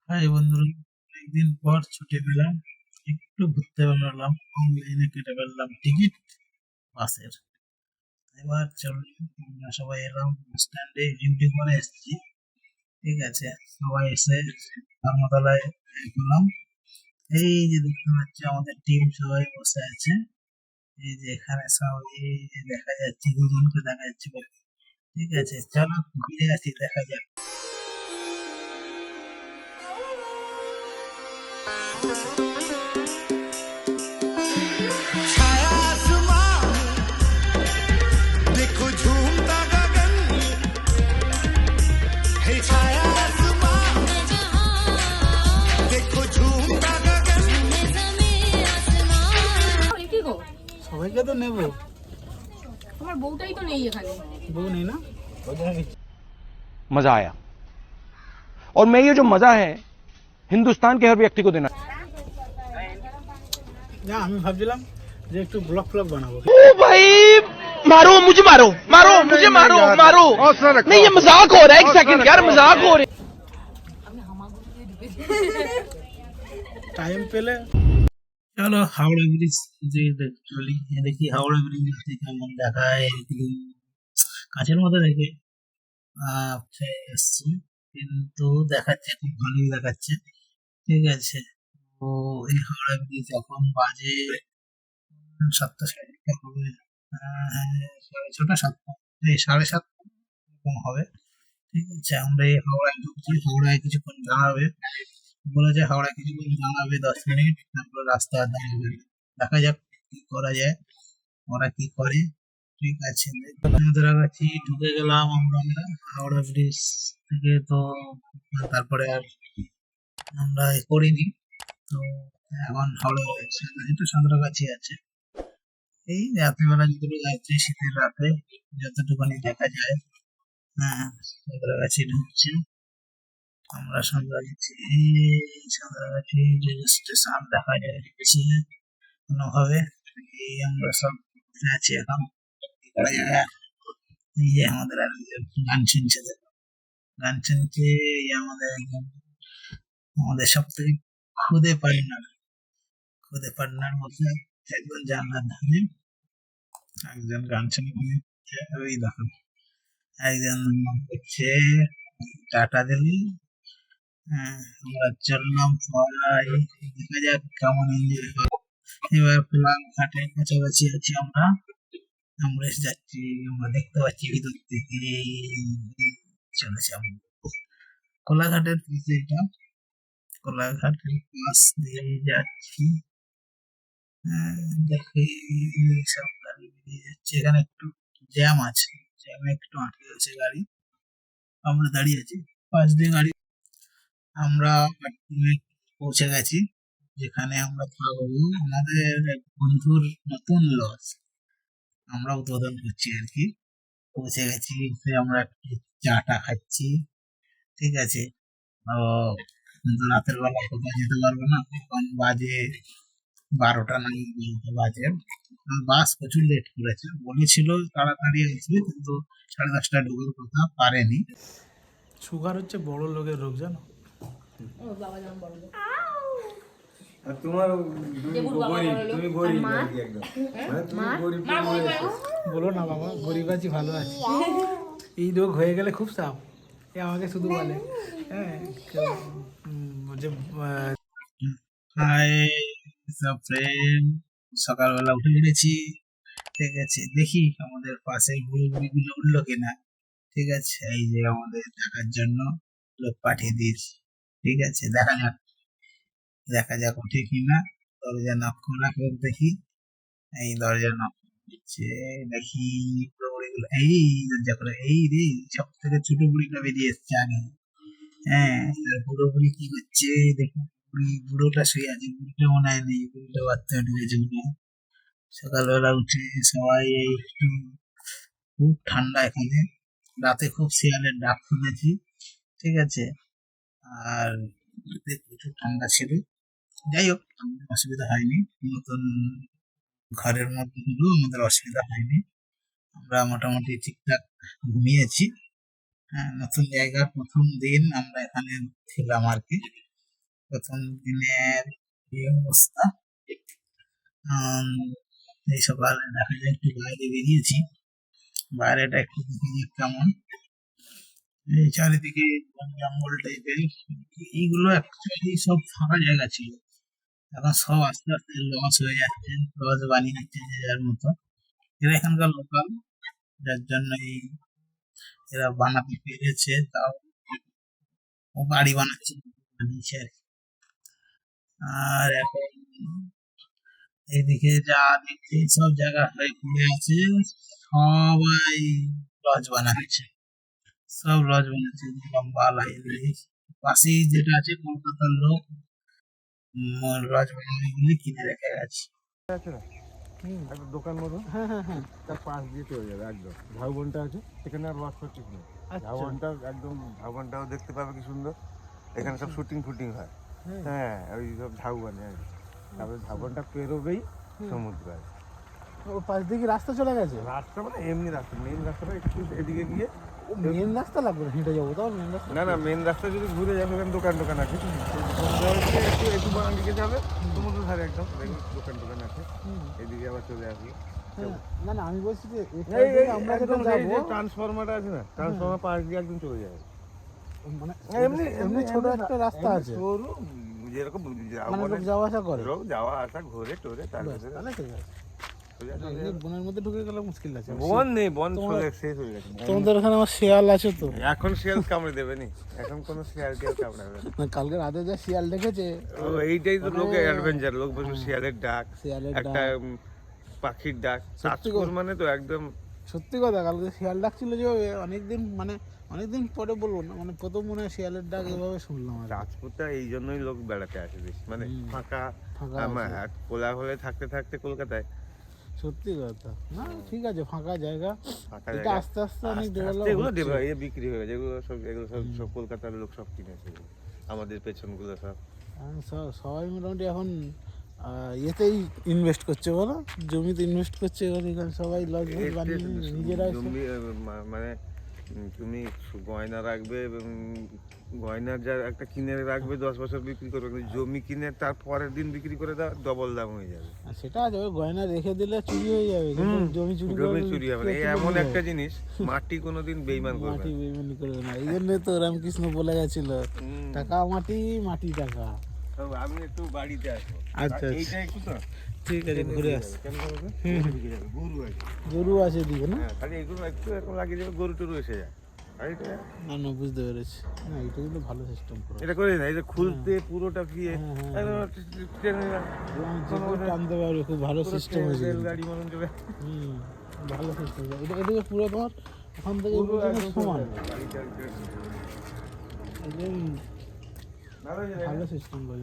High বন্ধুরা, অনেকদিন পর ছুটি পেলাম, একটু ঘুরতে বেরোলাম। অনলাইনে কেটে ফেললাম টিকিট বাসের। এবার চলুন, আমরা সবাই এলাম বাস স্ট্যান্ডে, ডিউটি করে এসেছি। ঠিক আছে, সবাই এসে ধর্মতলায় গেলাম। এই যে দেখতে পাচ্ছি আমাদের টিম সবাই বসে আছে। এই যে এখানে সব এই যে দেখা যাচ্ছে, দুজনকে দেখা যাচ্ছে। ঠিক আছে, চলো ঘুরে আসি, দেখা যাক। छाया आसमां देखो झूमता गगन है छाया आसमां देखो झूमता गगन বলে কি গো, সবাইকে তো নেবো, আমার বউটাই তো নেই এখানে। বউ নেই না? मजा आया। और मैं ये जो मजा है हिंदुस्तान के हर व्यक्ति को देना। না, আমি ভাবছিলাম যে একটু ব্লগ ফ্লগ বানাবো। ओ भाई मारो मुझे, मारो मारो मुझे, मारो मारो। नहीं ये मजाक हो रहा है, एक सेकंड यार, मजाक हो रहा है। টাইম পেলে চলো হাওড়া ব্রিজ যে চলি, দেখি হাওড়া ব্রিজ কেমন দেখায়। এদিকে কাছের মধ্যে দেখে এসছি, কিন্তু দেখাচ্ছে খুব ভালোই দেখাচ্ছে। ঠিক আছে, তো এই হাওড়া ব্রিজ এখন বাজে 7টা, হবে। হ্যাঁ, 6:30 7টা, এই 7:30 এরকম হবে। ঠিক আছে, আমরা এই হাওড়ায় ঢুকছি। হাওড়ায় কিছুক্ষণ দাঁড়াবে বলেছে, হাওড়ায় কিছুক্ষণ দাঁড়াবে 10 মিনিট, তারপর রাস্তা দাঁড়াবে। দেখা যাক কি করা যায়, ওরা কি করে। ঠিক আছে, সাঁতরাগাছি ঢুকে গেলাম আমরা হাওড়া ব্রিজ থেকে। তো তারপরে আর আমরা করিনি। তো এখন হাওড়া তো সাঁতরাগাছি আছে। এই রাত্রিবেলা যতটুকু যাচ্ছে, শীতের রাতে যতটুকুনি দেখা যায়। হ্যাঁ, সাঁতরাগাছি ঢুকছি আমরা। সাঁতরাগাছি, সাঁতরাগাছি রেল স্টেশন দেখা যাচ্ছে কোনোভাবে। এই আমরা সব বসে আছি এখন, কি করা যাবে। এই যে আমাদের আর গান শুনছে, গান শুনছে। এই আমাদের একদম, আমাদের সব থেকে খুদে পার্টনার বলতে একজন জানলার ধারে একজন গান শুনছে। ওই দেখো একজন করছে, টাটা দিলি। হ্যাঁ, আমরা চললাম সবাই, দেখা যাক কেমন এনজয় হয়। এবার প্লাগ ঘাটের কাছাকাছি আছি আমরা। আমরা এসে যাচ্ছি, আমরা দেখতে পাচ্ছি ভিতর থেকে চলেছে আমরা কোলাঘাটের পাশে। এটা কোলাঘাটের পাশ দিয়ে যাচ্ছি। হ্যাঁ, দেখি সব গাড়ি বেরিয়ে যাচ্ছে। এখানে একটু জ্যাম আছে, জ্যামে একটু আটকে গেছে গাড়ি। আমরা দাঁড়িয়ে আছি, পাশ দিয়ে গাড়ি। আমরা পৌঁছে গেছি যেখানে আমরা থাকবো। আমাদের এক বন্ধুর নতুন লজ আমরা উদ্বোধন করছি আর কি। পৌঁছে গেছি, এসে আমরা একটু চাটা খাচ্ছি। ঠিক আছে, ও কিন্তু রাতের বেলা কোথাও যেতে পারবো না, এখন বাজে 12টা না 12টা বাজে। আর বাস প্রচুর লেট করেছে, বলেছিল তাড়াতাড়ি আসবে, কিন্তু 10:30 ঢোকার কথা, পারেনি। সুগার হচ্ছে বড় লোকের রোগ, জানো। ও বাবা জান বড় লোক। আর তোমার দেবুর বাবা গরিব, বড় লোক। তুমি গরিব আর মা? নাকি একদম, মানে তুমি মা? গরিব মা টরিব গরিব হয়েছো। বলো না বাবা, গরিব আছি, ভালো আছি। এই রোগ হয়ে গেলে খুব চাপ। এ আমাকে শুধু বলে, হ্যাঁ, যে হাই সব ফ্রেন্ড, সকালবেলা উঠে পড়েছি। ঠিক আছে, দেখি আমাদের পাশে বুড়ি বুড়িগুলো উঠলো কিনা। ঠিক আছে, এই যে আমাদের দেখার জন্য লোক পাঠিয়ে দিয়েছি। ঠিক আছে, দেখা যাক ওঠে কিনা। দরজা নক করা হোক, দেখি। এই দরজা নক করছে, দেখি বুড়ো বুড়িগুলো। এই দরজা করে, এই রে, সব থেকে ছোট বুড়িটা বেরিয়ে এসছে আগে। হ্যাঁ, আর বুড়ো বুড়ি কি করছে দেখি। বুড়োটা শুয়ে আছে, বুড়িটা মনে হয় নেই, বুড়িটা বাচ্চা ঢুকেছে মনে হয়। সকালবেলা উঠে সবাই এই একটু, খুব ঠান্ডা এখানে, রাতে খুব শিয়ালের ডাক শুনেছি। ঠিক আছে, আর রাতে প্রচুর ঠান্ডা ছিল। যাই হোক, আমাদের অসুবিধা হয়নি, নতুন ঘরের মধ্যে হলেও আমাদের অসুবিধা হয়নি। আমরা মোটামুটি ঠিকঠাক ঘুমিয়েছি। হ্যাঁ, নতুন জায়গার প্রথম দিন আমরা এখানে ছিলাম আর কি। প্রথম দিনের এই অবস্থা। এই সকালে দেখা যায় একটু বাইরে বেরিয়েছি, বাইরেটা একটু দেখে যাক কেমন। এই চারিদিকে বন জঙ্গল টাইপের, এইগুলো অ্যাকচুয়ালি সব ফাঁকা জায়গা ছিল, এখন সব আস্তে আস্তে লস হয়ে যাচ্ছে, লস বানিয়ে নিচ্ছে যে যার মতো। এরা এখানকার লোকাল, যার জন্য এরা বানাতে পেরেছে, তাও ও বাড়ি বানাচ্ছে, বানিয়েছে আর কি। আর এখন এইদিকে যা দেখছি সব জায়গা হয়ে পড়ে আছে, সবাই লজ বানাচ্ছে, সব লজ বানাচ্ছে লম্বা লাইনে। পাশেই যেটা আছে কলকাতার লোক লজ বানানোগুলি কিনে রেখে গেছে। একটা দোকান মতো, তার পাশ দিয়ে চলে যাবে একদম। ঝাউবনটা আছে, এখানে আর লস করছিস না। ঝাউবনটা একদম, ঝাউবনটাও দেখতে পাবে কি সুন্দর। এখানে সব শুটিং ফুটিং হয়। হ্যাঁ, ওই সব ঝাউবনে আর কি। তারপরে ঝাউবনটা পেরোবেই সমুদ্র আছে। ও পাশ দিয়ে কি রাস্তা চলে গেছে? রাস্তা মানে এমনি রাস্তা, মেইন রাস্তাটা একটু এদিকে গিয়ে। মেন রাস্তা লাগবে না, হেঁটে যাবো তাও মেন রাস্তা। না না, মেন রাস্তা যদি ঘুরে যাবে, এখানে দোকান টোকান আছে। একটু একটু বাগান দিকে যাবে, সমুদ্র ধারে একদম দেখুন দোকান টোকান আছে। এদিকে আবার চলে আসবে। না না, আমি বলছি যে আমরা যেটা একদম এই যাবো যে ট্রান্সফরমারটা আছে না, ট্রান্সফরমার পাশ দিয়ে একদম চলে যাবে। মানে এমনি এমনি ছোট একটা রাস্তা আছে, সরু, যেরকম মানে লোক যাওয়া আসা করে। লোক যাওয়া আসা ঘুরে টোরে তারপরে তাহলে ঠিক আছে। এই বনের মধ্যে ঢুকে গেলে মুশকিল আছে। বন নেই, বন শেষ হয়ে গেছে। তোমাদের ওখানে আমার শিয়াল আছে তো? এখন শিয়াল কামড়ে দেবে নি, এখন কোনো শিয়াল টিয়াল কামড়াবে না। না, কালকে রাতে যা শিয়াল দেখেছে, ও এইটাই তো লোকের অ্যাডভেঞ্চার, লোক বসে শিয়ালের ডাক, শিয়ালের একটা ডাক। পাখির ডাক, সত্যি তাজপুর মানে তো একদম। সত্যি কথা, কালকে শিয়াল ডাক ছিল যেভাবে, অনেকদিন মানে অনেকদিন পরে বলবো না, মানে প্রথম মনে হয় শিয়ালের ডাক এভাবে শুনলাম আর কি। রাজপুরটা এই জন্যই লোক বেড়াতে আসে বেশি, মানে ফাঁকা। ফাঁকা কোলাহলে থাকতে থাকতে কলকাতায় সত্যি কথা। না ঠিক আছে, ফাঁকা জায়গা, ফাঁকা এটা জায়গা। আস্তে আস্তে অনেক আস্তে ডেভেলপ আস্তে এগুলো হচ্ছে। বিক্রি হয়ে গেছে, এগুলো সব কলকাতার লোক সব কিনেছে এগুলো। আমাদের পেছনগুলো সব সবাই মোটামুটি এখন ইয়েতেই ইনভেস্ট করছে, বলো জমিতে ইনভেস্ট করছে। এখানে সবাই লজ বানিয়ে নিজেরা জমি, মানে তুমি গয়না রাখবে এবং গয়নার যা একটা কিনে রাখবে 10 বছর বিক্রি করবে, কিন্তু জমি কিনে তার পরের দিন বিক্রি করে দাও, ডবল দাম হয়ে যাবে। সেটা আছে, ওই গয়না রেখে দিলে চুরি হয়ে যাবে, কিন্তু জমি চুরি হবে না। এই এমন একটা জিনিস, মাটি কোনোদিন বেইমান করবে মাটি না। বেইমানি করবে না। এই জন্য তো রামকৃষ্ণ বলে গেছিল, টাকা মাটি, মাটি টাকা। আমি একটু বাড়িতে আসবো। আচ্ছা, এইটা একটু তো ঠিক আছে, ঘুরে আস। কেন করবে? গরু আছে। গরু আছে দিকে না? হ্যাঁ, খালি এগুলো একটু এখন লাগিয়ে দেবে, গরু টরু এসে যায়। আর এটা না না, বুঝতে পেরেছি। না, এটা কিন্তু ভালো সিস্টেম করে। এটা করে না, এটা খুলতে পুরোটা গিয়ে ট্রেনে টানতে পারবে, খুব ভালো সিস্টেম হয়েছে। রেলগাড়ি মতন চলে ভালো সিস্টেম। এদিকে পুরো তোমার ওখান থেকে সমান, একদম ভালো সিস্টেম করে।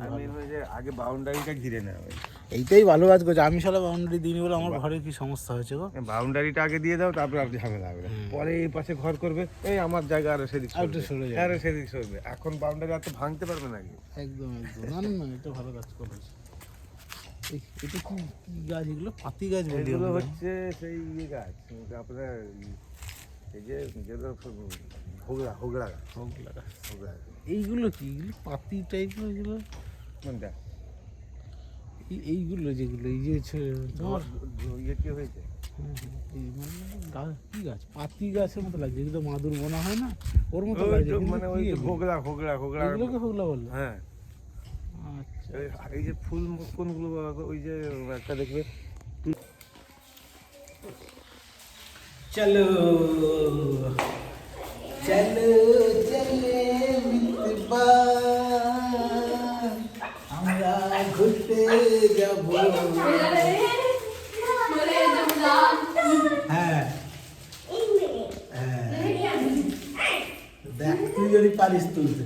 আগে বাউন্ডারিটা ঘিরে নেওয়া হয়। এইটাই ভালো কাজ করছে। আমি সারা বাউন্ডারি দিইনি বলে আমার ঘরে কি সমস্যা হয়েছে গো। বাউন্ডারিটা আগে দিয়ে দাও, তারপর আর ঝামেলা হবে না। পরে এই পাশে ঘর করবে, এই আমার জায়গা আরো সেদিক আরেকটু সরে যাবে। আরো সেদিক সরবে। এখন বাউন্ডারি আর তো ভাঙতে পারবে নাকি? একদম একদম। না না না, এটা ভালো কাজ করেছে। এটা কি কি গাছ এগুলো? পাতি গাছ বলি এগুলো আমরা। হচ্ছে সেই ইয়ে গাছ, আপনার এই যে যেগুলো হোগলা হোগলা গাছ, হোগলা গাছ। হোগলা গাছ। এইগুলো কি? এগুলো পাতি টাইপের এগুলো? কোনটা? এইগুলো যেগুলো, এই যে তোমার ইয়ে কি হয়েছে? এই মানে গাছ, কি গাছ? পাতি গাছের মতো লাগছে, যেগুলো মাদুর বোনা হয় না, ওর মতো ওই লাগছে। তো কিন্তু মানে কি ওই এগুলো? হোগলা হোগলা হোগলা। এগুলোকে হোগলা বললো? হ্যাঁ, আচ্ছা। এই যে ফুল কোনগুলো বাবা গো? ওই যে একটা দেখবে, চলো চলো চলে মিতবা, আমরা ঘুরতে যাব। হ্যাঁ দেখ, তুই যদি পারিস তুলতে,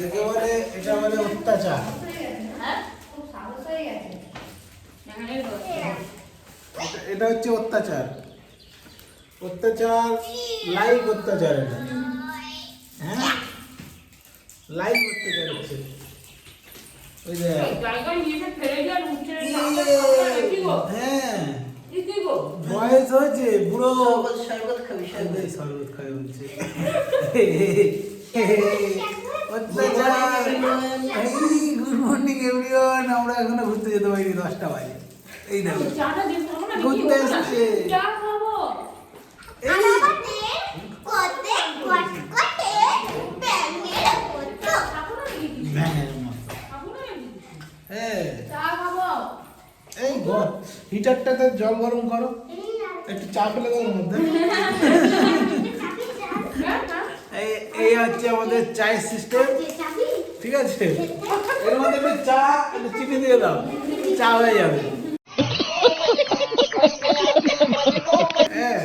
একেবারে এটা মানে অত্যাচার। এটা হচ্ছে অত্যাচার, অত্যাচার, লাইভ অত্যাচার এটা। হ্যাঁ, লাইভ অত্যাচার হচ্ছে। ওই যে হ্যাঁ, বয়স হয়েছে, বুড়ো শরবত খাবে বলছে। Good morning everyone. আমরা এখনো ঘুরতে যেতে পারিনি, 10টা বাজে। এই দেখো চাটা দিন খাবো না ঘুরতে এসছে। চা খাবো ভ্যানের মতো। খাবো না নাকি? হ্যাঁ, চা খাবো এই হিটারটাতে জল গরম করো, একটু চা ফেলে দেওয়ার মধ্যে। এই হচ্ছে আমাদের চায়ের সিস্টেম, ঠিক আছে? এর মধ্যে একটু চা, একটু চিনি দিয়ে দাও, চা হয়ে যাবে। হ্যাঁ,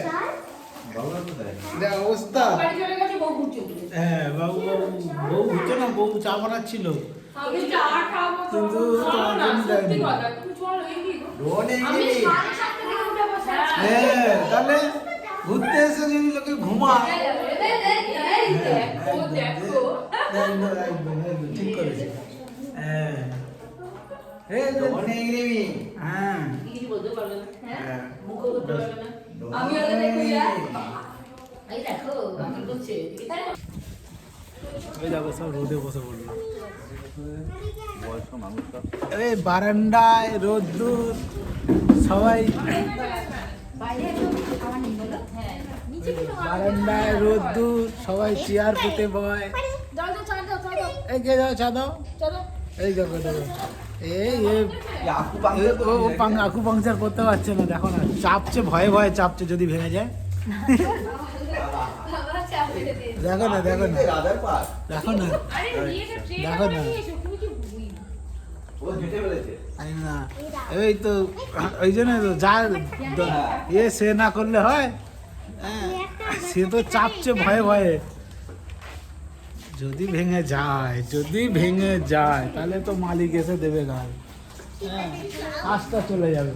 যা অবস্থা। বাড়ি চলে গেছে বউ ঘুরছে হ্যাঁ, বউ হচ্ছে না, বউ চা বানাচ্ছিল, আমি চা খাবো কিন্তু তোমার না, জন্য সত্যি দেয়নি। কথা তুমি চলো এই কি গো? রোনে আমি 7:30 থেকে উঠে বসে আছি হ্যাঁ, তাহলে ঘুরতে এসে যদি লোকে ঘুমায়। এই দেখো দেখো একদম, একদম, একদম, ঠিক করেছে। হ্যাঁ, এই তো অনেক নেবি। হ্যাঁ, কিছু বলতে পারবে না হ্যাঁ হ্যাঁ। মুখ করতে পারবে না আমি আগে দেখো ইয়ার এই দেখো আমি বলছি ওই দেখো সব রোদে বসে পড়লো। এই বারান্দায় রোদ্দুর, সবাই বাইরে খাওয়া নেই বলো হ্যাঁ নিচে কি তোমার বারান্দায় রোদ্দুর, সবাই চেয়ার পেতে বয়। দাও দাও চা দাও চা দাও এই কে যাও চা দাও। চা দাও এই দেখো দেখো, আকু পাংচার করতে পারছে না, দেখো না, চাপছে, ভয়ে ভয়ে চাপছে যদি ভেঙে যায়। আমরা চা পেতে দিই দেখো না, দেখো না, দেখো না, আরে নিয়ে তো ট্রেন দেখো না। নিয়ে এসো তুমি কি এই না, এই তো ওই জন্য তো যা সে না করলে হয়। হ্যাঁ, সে তো চাপছে ভয়ে ভয়ে, যদি ভেঙে যায়, যদি ভেঙে যায় তাহলে তো মালিক এসে দেবে গাল। হ্যাঁ, কাজটা চলে যাবে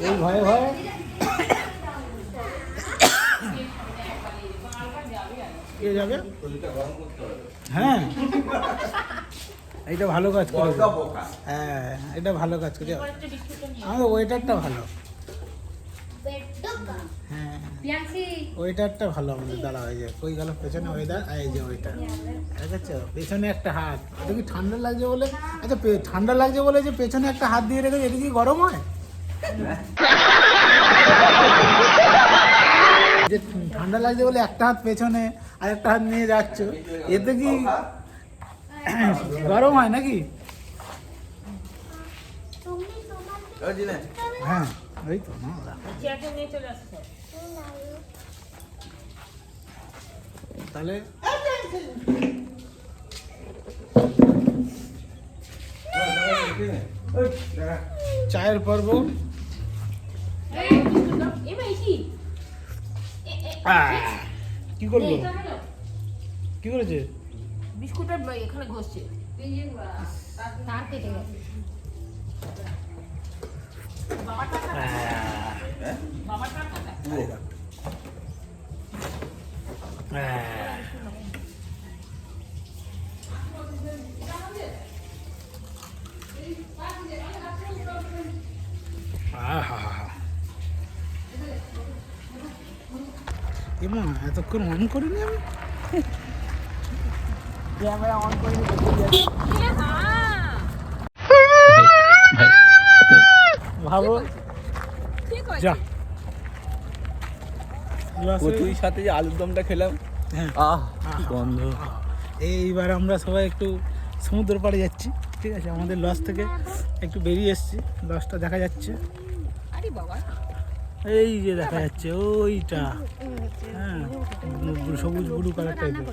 এই ভয়ে ভয়ে। কে যাবে? হ্যাঁ, এইটা ভালো কাজ করেছে। হ্যাঁ, এটা ভালো কাজ করেছে। আমাদের ওয়েটারটা ভালো। হ্যাঁ, পিয়াসি ওয়েটারটা ভালো আমাদের, দাঁড়া হয়ে যায়। কই গেল পেছনে ওয়েটার? এই যে ওয়েটার, দেখেছো পেছনে একটা হাত। এটা কি ঠান্ডা লাগছে বলে? আচ্ছা, ঠান্ডা লাগছে বলে যে পেছনে একটা হাত দিয়ে রেখেছে, এটা কি গরম হয়? যে ঠান্ডা লাগছে বলে একটা হাত পেছনে আর একটা হাত নিয়ে যাচ্ছ, এতে কি গরম হয় নাকি? হ্যাঁ, ওই তো না, চেয়ারটা নিয়ে চলে আসছে তাহলে চায়ের পর্ব। এই ভাই কি কি করবো? এই চা দাও কি করেছে? বিস্কুটের এখানে ঘষছে তার কেটে গেছে বাবার টাকা এমা এতক্ষণ অন করিনি আমি, ক্যামেরা অন করিনি। ভাবো যা কচুরির সাথে যে আলুর দমটা খেলাম, হ্যাঁ, কি গন্ধ। এইবার আমরা সবাই একটু সমুদ্র পাড়ে যাচ্ছি, ঠিক আছে? আমাদের লজ থেকে একটু বেরিয়ে এসেছি, লজটা দেখা যাচ্ছে, আরে বাবা এই যে দেখা যাচ্ছে ওইটা, হ্যাঁ, সবুজ ব্লু কালার টাইপের।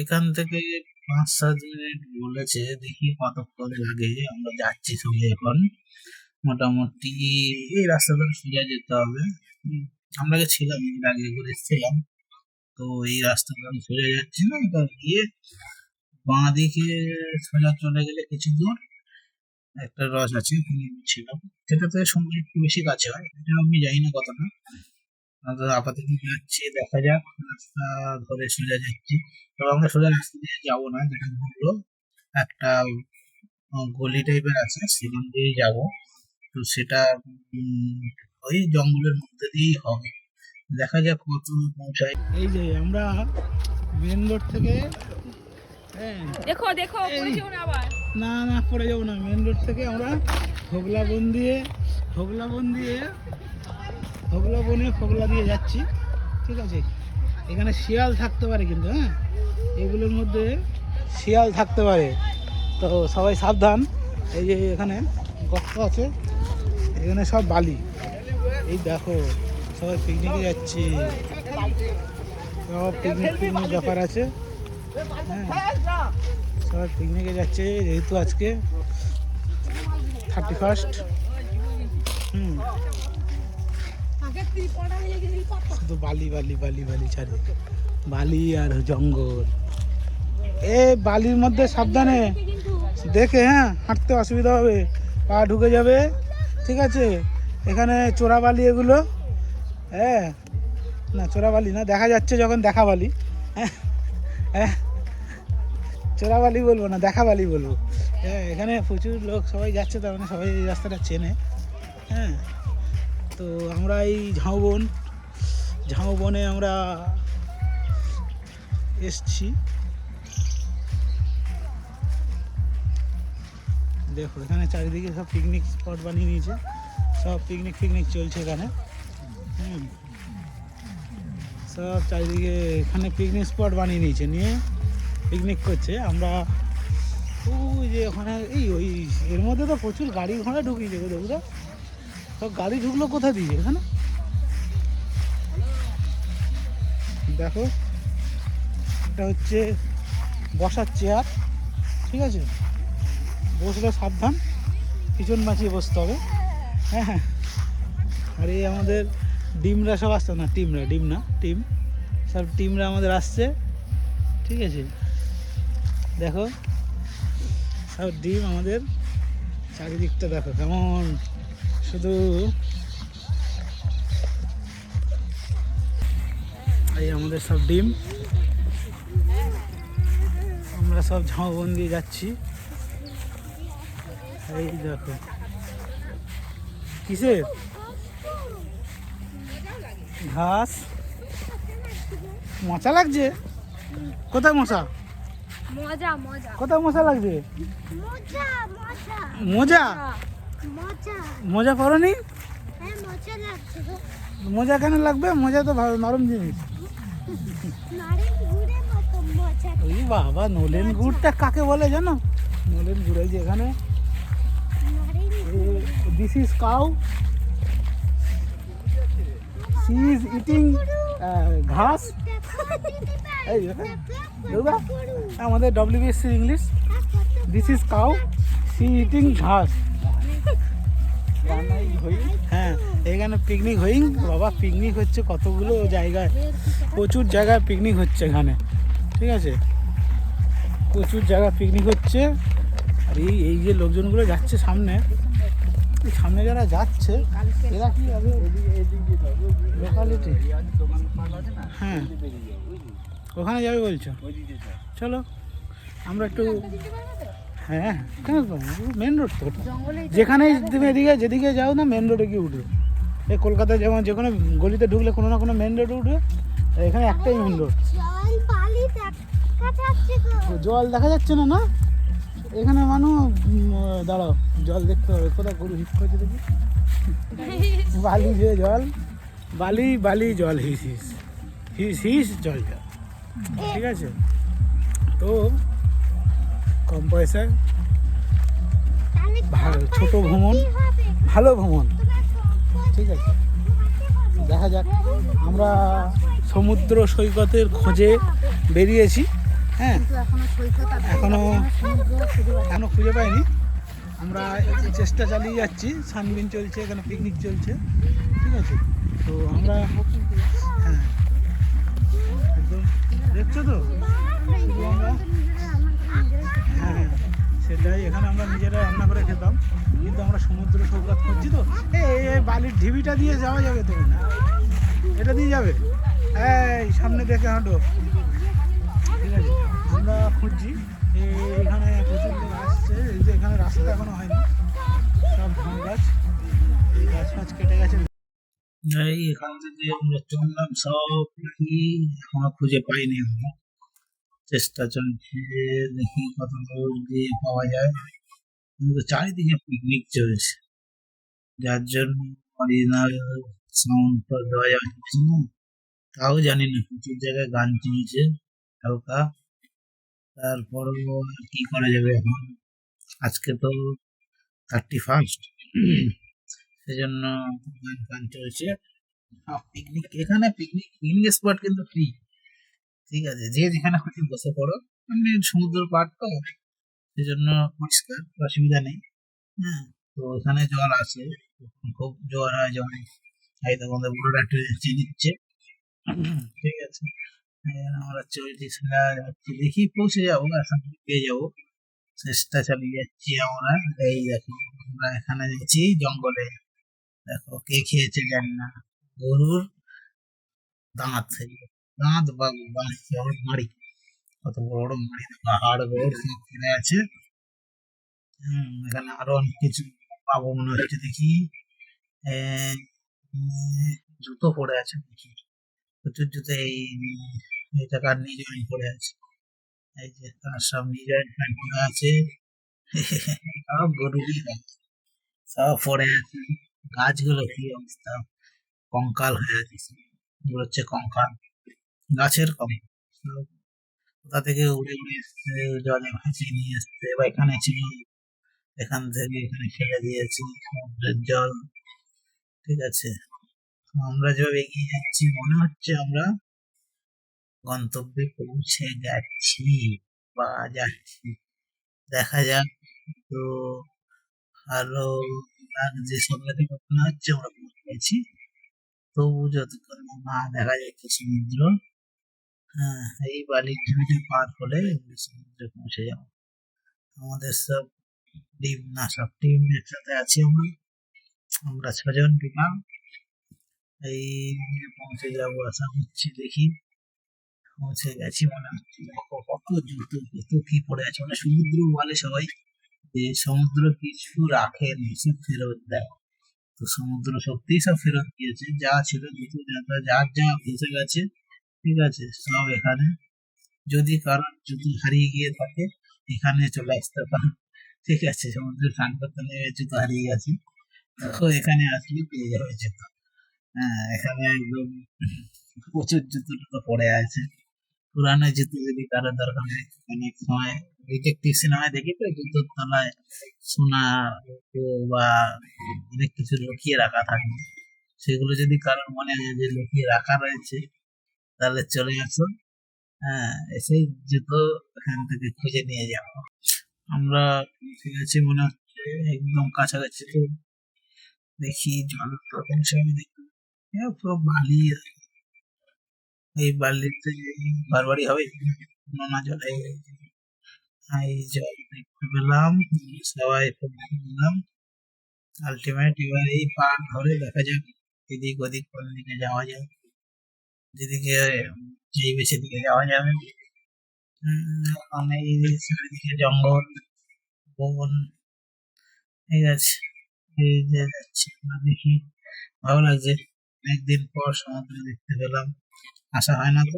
এখান থেকে 5-7 মিনিট বলেছে, দেখি কতক্ষণ লাগে। আমরা যাচ্ছি সবাই এখন, মোটামুটি এই রাস্তা ধরে সোজা যেতে হবে। আমরা ছিলাম এর আগে করে এসেছিলাম, তো এই রাস্তা ধরে সোজা যাচ্ছি না, তো গিয়ে বাঁ দিকে সোজা চলে গেলে কিছু দূর একটা লজ আছে, ওখানে ছিলাম। সেটা থেকে সময় একটু বেশি কাছে হয়, এটা আমি জানি না কতটা। আপাতত যাচ্ছি, দেখা যাক, রাস্তা ধরে সোজা যাচ্ছি। তবে আমরা সোজা রাস্তা দিয়ে যাবো না, যেটা বললো একটা গলি টাইপের আছে, সেখান দিয়েই যাবো। তো সেটা ওই জঙ্গলের মধ্যে দিয়েই হবে, দেখা যাক কত পৌঁছায়। এই যে আমরা মেন রোড থেকে হ্যাঁ দেখো দেখো পড়ে যেও না আবার। না না পড়ে যাবো না। মেন রোড থেকে আমরা হোগলা বনে ফোগলা দিয়ে যাচ্ছি, ঠিক আছে। এখানে শিয়াল থাকতে পারে কিন্তু, হ্যাঁ এগুলোর মধ্যে শিয়াল থাকতে পারে, তো সবাই সাবধান। এই যে এখানে গর্ত আছে, এখানে সব বালি। এই দেখো সবাই পিকনিকে যাচ্ছি, সব পিকনিক ব্যাপার আছে, হ্যাঁ সবাই পিকনিকে যাচ্ছে যেহেতু আজকে 31st। শুধু বালি বালি বালি বালি চারিদিকে, বালি আর জঙ্গল। বালির মধ্যে সাবধানে দেখে, হ্যাঁ হাঁটতে অসুবিধা হবে, পা ঢুকে যাবে, ঠিক আছে। এখানে চোরা বালি এগুলো, হ্যাঁ না চোরা বালি না, দেখা যাচ্ছে যখন দেখা বালি, হ্যাঁ হ্যাঁ চোরা বালি বলবো না, দেখা বালি বলবো। হ্যাঁ এখানে প্রচুর লোক সবাই যাচ্ছে, তার মানে সবাই এই রাস্তাটা চেনে, হ্যাঁ। তো আমরা এই ঝাউবনে আমরা এসছি। দেখো এখানে চারিদিকে সব পিকনিক স্পট বানিয়ে নিয়েছে, সব পিকনিক চলছে এখানে, সব চারিদিকে এখানে পিকনিক স্পট বানিয়ে নিয়েছে, নিয়ে পিকনিক করছে। আমরা ওই যে ওখানে ওই এর মধ্যে তো প্রচুর গাড়ি ঘোড়া ঢুকিয়েছে, দেখো সব গাড়ি ঢুকলো কোথা দিয়ে এখানে, দেখো এটা হচ্ছে বসার চেয়ার, ঠিক আছে। বসলে সাবধান, পিছন বাঁচিয়ে বসতে হবে, হ্যাঁ হ্যাঁ। আর এই আমাদের ডিমরা সব আসছে না, টিম সব টিমরা আমাদের আসছে, ঠিক আছে। দেখো সব ডিম আমাদের, চারিদিকটা দেখো কেমন, শুধু এই আমাদের সব ডিম। আমরা সব ঝাউবন দিয়ে যাচ্ছি, এই দেখো কিসের ঘাস, মশা লাগছে, কোথায় মশা, মজা মজা কোথায় মশা লাগছে, মজা মজা মোজা মজা মোজা পরনি, হ্যাঁ মজা লাগছে গো। মোজা কেন লাগবে, মোজা তো নরম জিনিস। নারী ঘুরে মতো মজা। ওই বাবা, নলেন গুড়টা কাকে বলে জানো, নলেন গুড়, এই যে এখানে this is cow, she is eating ঘাস। এই দেখো আমাদের WBSC English, this is cow, she eating ঘাস। হ্যাঁ এখানে পিকনিক বাবা, পিকনিক হচ্ছে কতগুলো জায়গায়, প্রচুর জায়গায় পিকনিক হচ্ছে এখানে, ঠিক আছে। প্রচুর জায়গায় পিকনিক হচ্ছে। আর এই যে লোকজনগুলো যাচ্ছে সামনে যারা যাচ্ছে, এরা কি হবে লোকালিটি, হ্যাঁ ওখানে যাবে বলছো, চলো আমরা একটু, হ্যাঁ কেন মেন রোড তো, যেখানে তুমি যেদিকে যাও না মেন রোডে গিয়ে উঠবে। এই কলকাতায় যেমন যে কোনো গলিতে ঢুকলে কোনো না কোনো মেন রোডে উঠবে, এখানে একটাই মেন রোড। জল দেখা যাচ্ছে না, না এখানে মানুষ, দাঁড়াও জল দেখতে হবে, কোথায় গরু হিট করছে দেখি, বালি যে জল, বালি জল, হিস জল, ঠিক আছে। তো কম পয়সায় ছোট ভ্রমণ, ভালো ভ্রমণ, ঠিক আছে। দেখা যাক, আমরা সমুদ্র সৈকতের খোঁজে বেরিয়েছি, হ্যাঁ এখনো খুঁজে পাইনি। আমরা চেষ্টা চালিয়ে যাচ্ছি, সানবিন চলছে, এখানে পিকনিক চলছে, ঠিক আছে। তো আমরা, হ্যাঁ একদম দেখছো তো, আমরা, হ্যাঁ সেটাই, এখানে আমরা নিজেরা রান্না করে খেতাম, কিন্তু আমরা সমুদ্র সৈকত খুঁজছি। তো এই বালির ঢিবিটা দিয়ে যাওয়া যাবে তো, না এটা দিয়ে যাবে, এই সামনে দেখে হাঁটো, ঠিক আছে। আমরা খুঁজছি, এখানে প্রচুর লোক আসছে, এই যে এখানে রাস্তা এখনো হয়নি, সব ধান গাছ, এই গাছ কেটে গেছে। এই এখান থেকে আমরা চললাম, সব এখনো খুঁজে পাইনি আমরা। চেষ্টা চলছে, দেখি কত দূর দিয়ে পাওয়া যায়। কিন্তু চারিদিকে পিকনিক চলছে, যার জন্য অরিজিনাল সাউন্ড তো দেওয়া যাচ্ছে না। তাও জানি না, প্রচুর জায়গায় গান চলছে হালকা। তারপরেও আর কি করা যাবে এখন, আজকে তো 31st, সেজন্য গান গান চলছে। পিকনিক এখানে, পিকনিক স্পট কিন্তু ফ্রি, ঠিক আছে, যে যেখানে খুশি বসে পড়ো। এমনি সমুদ্র পাড় তো, সেজন্য পরিষ্কার, অসুবিধা নেই। হ্যাঁ, তো এখানে জল আছে, যখন খুব জোয়ার হয়, যেমন এই তো আমাদের বড়রা ট্রেনে নিচ্ছে, ঠিক আছে। আমরা চলছি, যাচ্ছি, দেখি পৌঁছে যাবো, এখন পেয়ে যাবো, চেষ্টা চালিয়ে যাচ্ছি আমরা। এই দেখো, আমরা এখানে যাচ্ছি জঙ্গলে। দেখো কে খেয়েছে জানি না, গরুর দাঁত, দাঁত বা মাড়ি, কত বড় বড় মাড়ি, পাহাড় গোড় সব ফেলে আছে। এখানে আরো অনেক কিছু পাবো মনে হচ্ছে, দেখি। জুতো পড়ে আছে দেখি, প্রচুর জুতো। এই জায়গার নি জয়েন্ট পড়ে আছে, এই যে তার সব নি জয়েন্ট প্যান্ট পড়ে আছে। সব গরুরই গাছ, সব পড়ে আছে। গাছগুলো কি অবস্থা, কঙ্কাল হয়ে আছে, এগুলো হচ্ছে কঙ্কাল, গাছের কঙ্কাল। সব কোথা থেকে উড়ে উড়ে এসছে, জলে ভাসিয়ে নিয়ে এসছে, বা এখানে ছিল, এখান থেকে এখানে ফেলে দিয়েছি সমুদ্রের জল, ঠিক আছে। তো আমরা যেভাবে এগিয়ে যাচ্ছি, মনে হচ্ছে আমরা গন্তব্যে পৌঁছে গেছি বা যাচ্ছি, দেখা যাক। তো ভালো লাগছে, সামনে থেকে মনে হচ্ছে আমরা পৌঁছে গেছি, তবু যতক্ষণ না দেখা যাচ্ছে সমুদ্র। হ্যাঁ, এই বালির ঢিবিটা পার হলে আমরা সমুদ্রে পৌঁছে যাবো। আমাদের সব টিম, না সব টিম একসাথে আছি আমরা, 6জন টিম। এই পৌঁছে যাবো আশা করছি, দেখি পৌঁছে গেছি মনে হচ্ছে। দেখো কত জুতো, কত কি পড়ে আছে, মানে সমুদ্র বলে সবাই যে সমুদ্র কিছু রাখেনি, সব ফেরত দেয়। তো সমুদ্র সত্যিই সব ফেরত দিয়েছে, যা ছিল জুতো যার যা ফেসে গেছে, ঠিক আছে, সব এখানে। যদি কারোর জুতো হারিয়ে গিয়ে থাকে, এখানে চলে আসতে পারে, ঠিক আছে। সমুদ্রে স্নান করতে নেমে জুতো হারিয়ে গেছে, তো এখানে আসলে পেয়ে যাবে জুতো। হ্যাঁ, এখানে একদম প্রচুর জুতো টুতো পড়ে আছে, পুরানো জুতো যদি কারোর দরকার হয়। অনেক সময় ডিটেকটিভ সিনেমায় দেখি তো, জুতোর তলায় সোনা রূপো বা অনেক কিছু লুকিয়ে রাখা থাকে, সেগুলো যদি কারোর মনে হয় যে লুকিয়ে রাখা রয়েছে, তাহলে চলে আসুন। হ্যাঁ, এসে জুতো এখান থেকে খুঁজে নিয়ে যাবো। আমরা ঠিক আছে মনে হচ্ছে, একদম কাছাকাছি। তো দেখি জল তো সঙ্গে দেখি, পুরো বালি, এই বালিতে বারবারই হবে, নোনা জলে এই জল দেখতে পেলাম, সবাই পেলাম। আলটিমেট এবার এই পার ধরে দেখা যাক এদিক ওদিক কোন দিকে যাওয়া যায়, যেদিকে চাইবে সেদিকে যাওয়া যাবে। অনেক চারিদিকে জঙ্গল, বন, ঠিক আছে। এই যে যাচ্ছি আমরা, দেখি ভালো লাগছে, অনেকদিন পর সমুদ্র দেখতে পেলাম, আসা হয় না তো।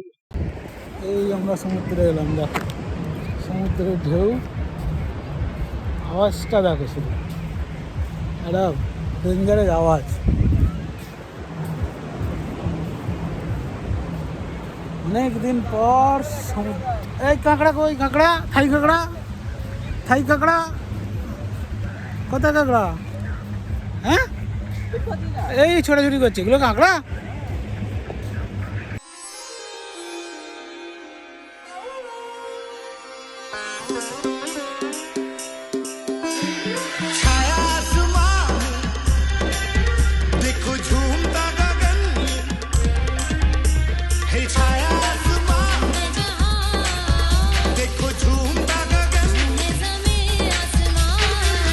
এই আমরা সমুদ্রে এলাম, দেখো সমুদ্রের ঢেউ, আওয়াজটা দেখো শুধু, একটা ডেঞ্জারের আওয়াজ। অনেকদিন পর সমুদ্র। এই কাঁকড়া কই, কাঁকড়া, থাই কাঁকড়া, থাই কাঁকড়া, কোথায় কাঁকড়া? হ্যাঁ, এই ছোটাছুটি করছে, এগুলো কাঁকড়া।